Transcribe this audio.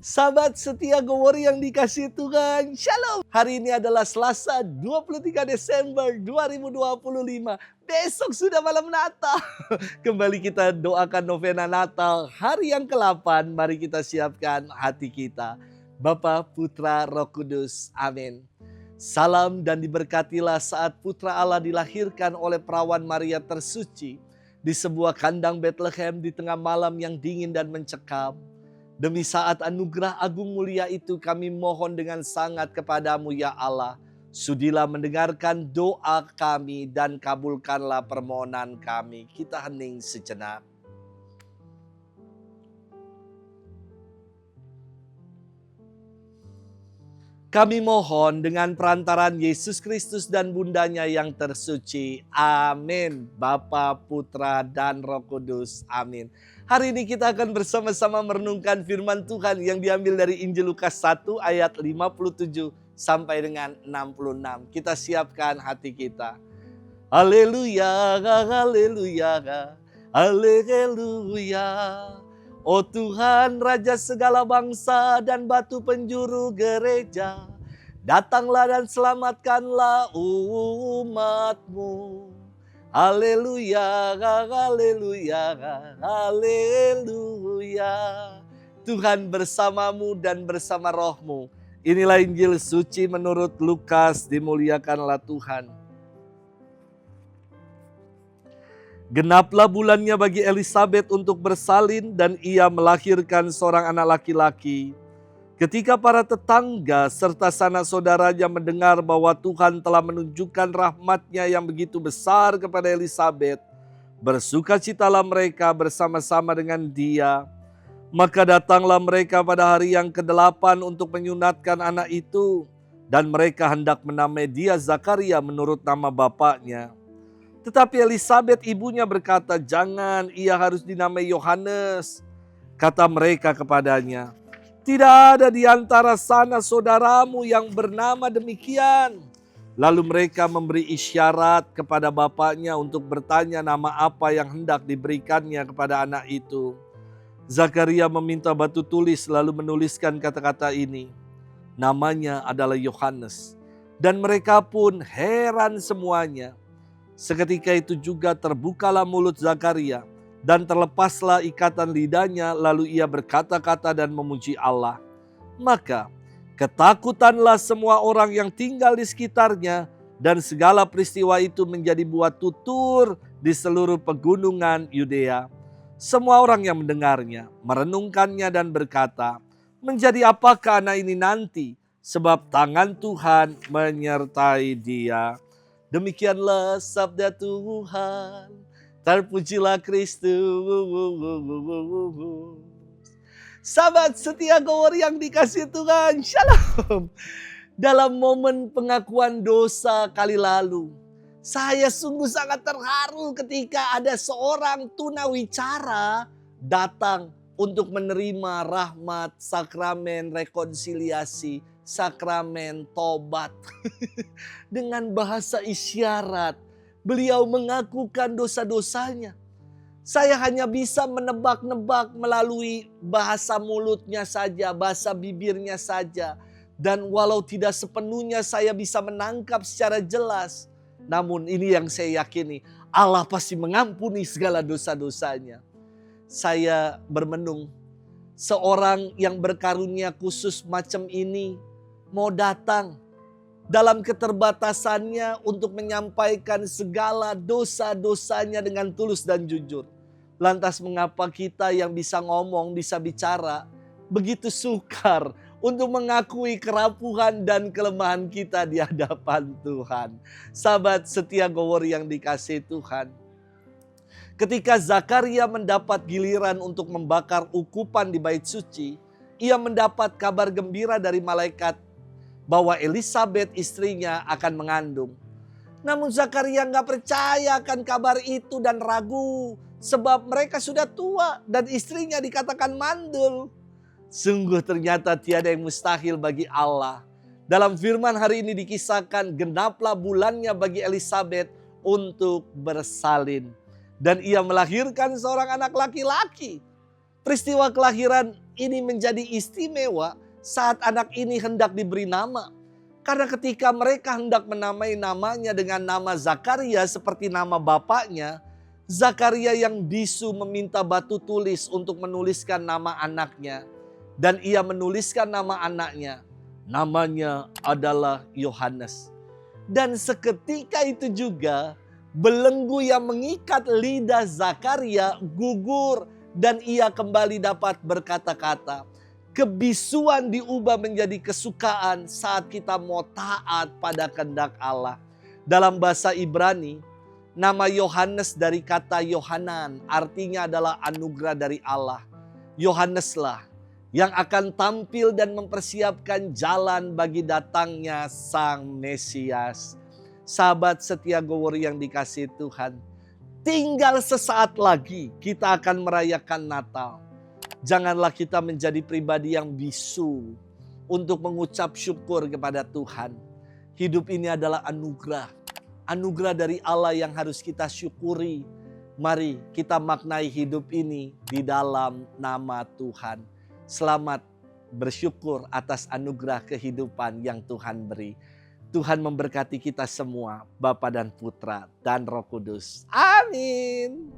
Sahabat setia Gowori yang dikasihi Tuhan, Shalom. Hari ini adalah Selasa 23 Desember 2025. Besok sudah malam Natal. Kembali kita doakan novena Natal hari yang ke-8. Mari kita siapkan hati kita. Bapa, Putra, Roh Kudus. Amin. Salam dan diberkatilah saat Putra Allah dilahirkan oleh perawan Maria tersuci di sebuah kandang Bethlehem di tengah malam yang dingin dan mencekam. Demi saat anugerah agung mulia itu kami mohon dengan sangat kepadamu ya Allah. Sudilah mendengarkan doa kami dan kabulkanlah permohonan kami. Kita hening sejenak. Kami mohon dengan perantaraan Yesus Kristus dan bundanya yang tersuci. Amin. Bapa, Putra, dan Roh Kudus. Amin. Hari ini kita akan bersama-sama merenungkan firman Tuhan yang diambil dari Injil Lukas 1 ayat 57 sampai dengan 66. Kita siapkan hati kita. Haleluya, haleluya, haleluya. Oh Tuhan, Raja segala bangsa dan batu penjuru gereja, datanglah dan selamatkanlah umat-Mu. Haleluya, haleluya, haleluya. Tuhan bersamamu dan bersama rohmu. Inilah Injil suci menurut Lukas, dimuliakanlah Tuhan. Genaplah bulannya bagi Elisabet untuk bersalin dan ia melahirkan seorang anak laki-laki. Ketika para tetangga serta sanak saudaranya mendengar bahwa Tuhan telah menunjukkan rahmat-Nya yang begitu besar kepada Elisabet, bersukacitalah mereka bersama-sama dengan dia. Maka datanglah mereka pada hari yang ke-8 untuk menyunatkan anak itu, dan mereka hendak menamai dia Zakaria menurut nama bapaknya. Tetapi Elisabet ibunya berkata, "Jangan, ia harus dinamai Yohanes." Kata mereka kepadanya, "Tidak ada di antara sanak saudaramu yang bernama demikian." Lalu mereka memberi isyarat kepada bapaknya untuk bertanya nama apa yang hendak diberikannya kepada anak itu. Zakaria meminta batu tulis lalu menuliskan kata-kata ini. Namanya adalah Yohanes. Dan mereka pun heran semuanya. Seketika itu juga terbukalah mulut Zakaria dan terlepaslah ikatan lidahnya, lalu ia berkata-kata dan memuji Allah. Maka ketakutanlah semua orang yang tinggal di sekitarnya dan segala peristiwa itu menjadi buah tutur di seluruh pegunungan Yudea. Semua orang yang mendengarnya merenungkannya dan berkata, "Menjadi apakah anak ini nanti? Sebab tangan Tuhan menyertai dia." Demikianlah sabda Tuhan. Terpujilah Kristus. Sahabat setia Gowori yang dikasihi Tuhan, Shalom. Dalam momen pengakuan dosa kali lalu, saya sungguh sangat terharu ketika ada seorang tunawicara datang untuk menerima rahmat sakramen rekonsiliasi, sakramen tobat. Dengan bahasa isyarat, beliau mengakukan dosa-dosanya. Saya hanya bisa menebak-nebak melalui bahasa mulutnya saja, bahasa bibirnya saja. Dan walau tidak sepenuhnya saya bisa menangkap secara jelas, namun ini yang saya yakini, Allah pasti mengampuni segala dosa-dosanya. Saya bermenung, seorang yang berkarunia khusus macam ini mau datang dalam keterbatasannya untuk menyampaikan segala dosa-dosanya dengan tulus dan jujur. Lantas mengapa kita yang bisa ngomong, bisa bicara, begitu sukar untuk mengakui kerapuhan dan kelemahan kita di hadapan Tuhan. Sahabat setia Gowori yang dikasihi Tuhan. Ketika Zakaria mendapat giliran untuk membakar ukupan di bait suci, ia mendapat kabar gembira dari malaikat bahwa Elisabet istrinya akan mengandung. Namun Zakaria gak percaya akan kabar itu dan ragu. Sebab mereka sudah tua dan istrinya dikatakan mandul. Sungguh ternyata tiada yang mustahil bagi Allah. Dalam firman hari ini dikisahkan genaplah bulannya bagi Elisabet untuk bersalin. Dan ia melahirkan seorang anak laki-laki. Peristiwa kelahiran ini menjadi istimewa saat anak ini hendak diberi nama. Karena ketika mereka hendak menamai namanya dengan nama Zakaria seperti nama bapaknya, Zakaria yang bisu meminta batu tulis untuk menuliskan nama anaknya. Dan ia menuliskan nama anaknya, namanya adalah Yohanes. Dan seketika itu juga belenggu yang mengikat lidah Zakaria gugur dan ia kembali dapat berkata-kata. Kebisuan diubah menjadi kesukaan saat kita mau taat pada kehendak Allah. Dalam bahasa Ibrani, nama Yohanes dari kata Yohanan artinya adalah anugerah dari Allah. Yohaneslah yang akan tampil dan mempersiapkan jalan bagi datangnya Sang Mesias. Sahabat setia Gowori yang dikasihi Tuhan, tinggal sesaat lagi kita akan merayakan Natal. Janganlah kita menjadi pribadi yang bisu untuk mengucap syukur kepada Tuhan. Hidup ini adalah anugerah. Anugerah dari Allah yang harus kita syukuri. Mari kita maknai hidup ini di dalam nama Tuhan. Selamat bersyukur atas anugerah kehidupan yang Tuhan beri. Tuhan memberkati kita semua, Bapa dan Putra dan Roh Kudus. Amin.